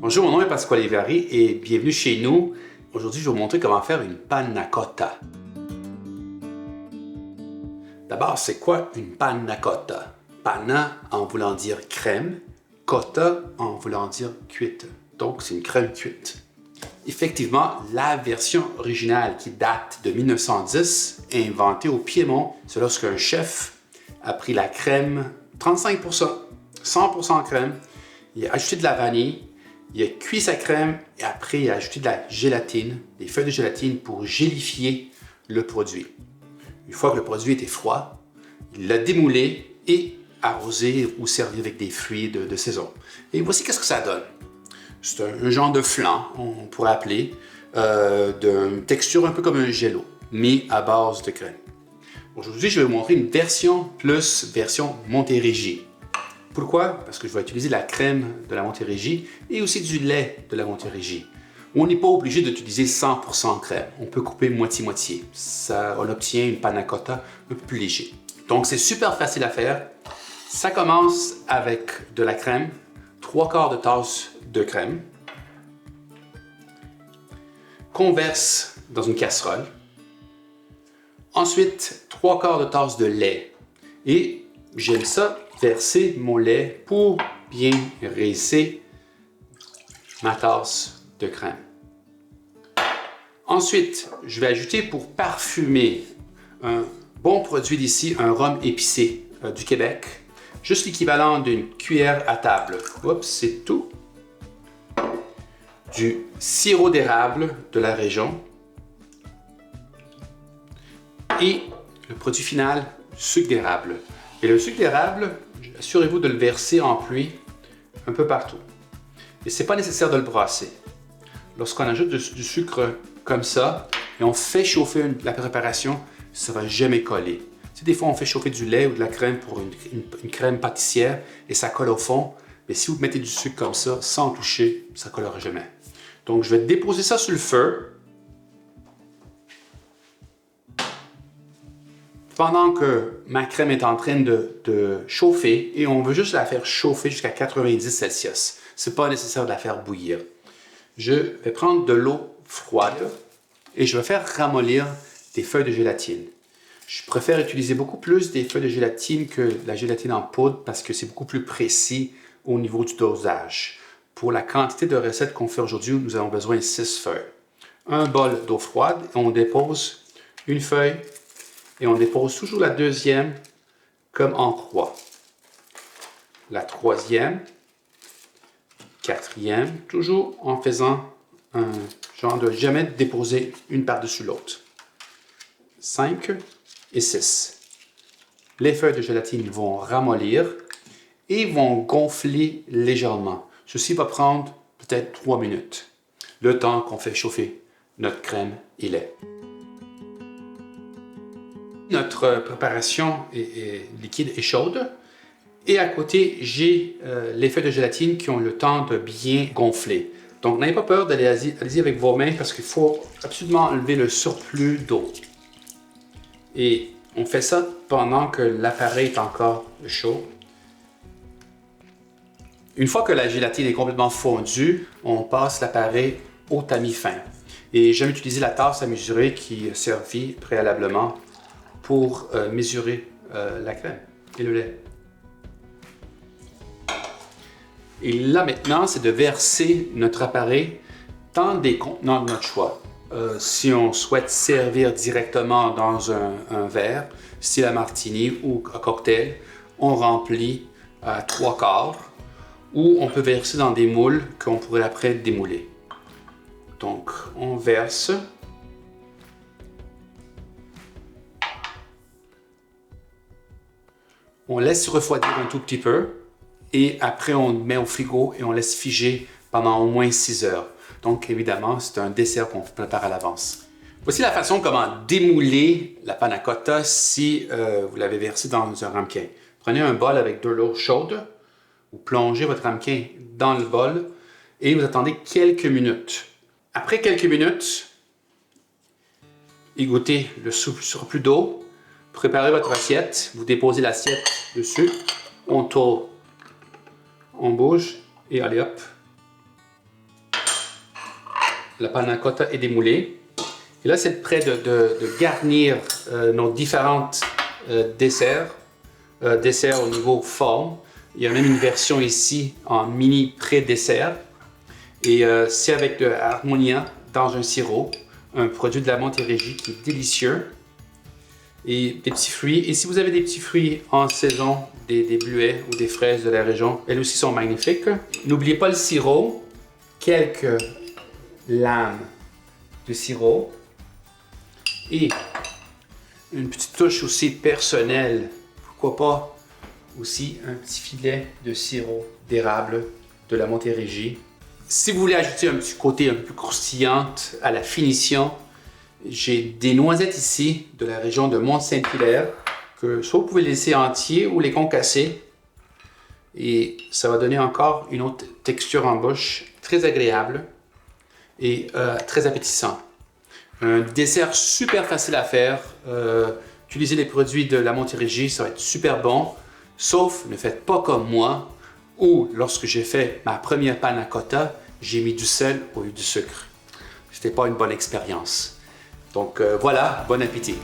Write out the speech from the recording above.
Bonjour, mon nom est Pasquale Ivari et bienvenue chez nous. Aujourd'hui, je vais vous montrer comment faire une panna cotta. D'abord, c'est quoi une panna cotta? Panna en voulant dire crème, cotta en voulant dire cuite. Donc, c'est une crème cuite. Effectivement, la version originale qui date de 1910 est inventée au Piémont. C'est lorsqu'un chef a pris la crème 35%, 100% crème, il a ajouté de la vanille, il a cuit sa crème et après il a ajouté de la gélatine, des feuilles de gélatine pour gélifier le produit. Une fois que le produit était froid, il l'a démoulé et arrosé ou servi avec des fruits de saison. Et voici qu'est-ce que ça donne. C'est un genre de flan, on pourrait appeler, d'une texture un peu comme un jello, mais à base de crème. Aujourd'hui, je vais vous montrer une version plus version Montérégie. Pourquoi? Parce que je vais utiliser la crème de la Montérégie et aussi du lait de la Montérégie. On n'est pas obligé d'utiliser 100% crème. On peut couper moitié-moitié. On obtient une panna cotta un peu plus léger. Donc, c'est super facile à faire. Ça commence avec de la crème, 3/4 de tasse de crème, qu'on verse dans une casserole. Ensuite, 3/4 de tasse de lait. Et j'aime ça, verser mon lait pour bien rincer ma tasse de crème. Ensuite, je vais ajouter pour parfumer un bon produit d'ici, un rhum épicé du Québec. Juste l'équivalent d'une cuillère à table. Oups, c'est tout. Du sirop d'érable de la région. Et le produit final, du sucre d'érable. Et le sucre d'érable, assurez-vous de le verser en pluie un peu partout. Et ce n'est pas nécessaire de le brasser. Lorsqu'on ajoute du sucre comme ça et on fait chauffer la préparation, ça ne va jamais coller. Tu sais, des fois, on fait chauffer du lait ou de la crème pour une crème pâtissière et ça colle au fond. Mais si vous mettez du sucre comme ça, sans toucher, ça ne collera jamais. Donc, je vais déposer ça sur le feu. Pendant que ma crème est en train de chauffer, et on veut juste la faire chauffer jusqu'à 90 Celsius. Ce n'est pas nécessaire de la faire bouillir. Je vais prendre de l'eau froide et je vais faire ramollir des feuilles de gélatine. Je préfère utiliser beaucoup plus des feuilles de gélatine que la gélatine en poudre parce que c'est beaucoup plus précis au niveau du dosage. Pour la quantité de recettes qu'on fait aujourd'hui, nous avons besoin de 6 feuilles. Un bol d'eau froide, et on dépose une feuille et on dépose toujours la deuxième comme en croix. La troisième, quatrième, toujours en faisant un genre de jamais déposer une par-dessus l'autre. 5 et 6. Les feuilles de gélatine vont ramollir et vont gonfler légèrement. Ceci va prendre peut-être 3 minutes, le temps qu'on fait chauffer notre crème et lait. Notre préparation liquide est chaude et à côté, j'ai les feuilles de gélatine qui ont le temps de bien gonfler. Donc, n'ayez pas peur allez-y avec vos mains parce qu'il faut absolument enlever le surplus d'eau. Et on fait ça pendant que l'appareil est encore chaud. Une fois que la gélatine est complètement fondue, on passe l'appareil au tamis fin. Et j'aime utiliser la tasse à mesurer qui est servie préalablement pour mesurer la crème et le lait. Et là maintenant, c'est de verser notre appareil dans des contenants de notre choix. Si on souhaite servir directement dans un verre, style à martini ou à cocktail, on remplit à 3/4 ou on peut verser dans des moules qu'on pourrait après démouler. Donc, on verse. On laisse refroidir un tout petit peu et après on met au frigo et on laisse figer pendant au moins 6 heures. Donc évidemment, c'est un dessert qu'on prépare à l'avance. Voici la façon comment démouler la panna cotta si vous l'avez versé dans un ramequin. Prenez un bol avec de l'eau chaude, vous plongez votre ramequin dans le bol et vous attendez quelques minutes. Après quelques minutes, égouttez le surplus d'eau. Préparez votre assiette, vous déposez l'assiette dessus, on tourne, on bouge et allez hop, La panna cotta est démoulée. Et là, c'est prêt de garnir nos différentes desserts au niveau forme. Il y a même une version ici en mini pré-dessert. Et c'est avec de Harmonia dans un sirop, un produit de la Montérégie qui est délicieux. Et des petits fruits. Et si vous avez des petits fruits en saison, des bleuets ou des fraises de la région, elles aussi sont magnifiques. N'oubliez pas le sirop, quelques lames de sirop et une petite touche aussi personnelle. Pourquoi pas aussi un petit filet de sirop d'érable de la Montérégie. Si vous voulez ajouter un petit côté un peu plus croustillant à la finition, j'ai des noisettes ici de la région de Mont-Saint-Hilaire que soit vous pouvez les laisser entiers ou les concasser et ça va donner encore une autre texture en bouche très agréable et très appétissant. Un dessert super facile à faire. Utilisez les produits de la Montérégie, ça va être super bon. Sauf ne faites pas comme moi où lorsque j'ai fait ma première panna cotta, j'ai mis du sel au lieu du sucre. C'était pas une bonne expérience. Donc voilà, bon appétit!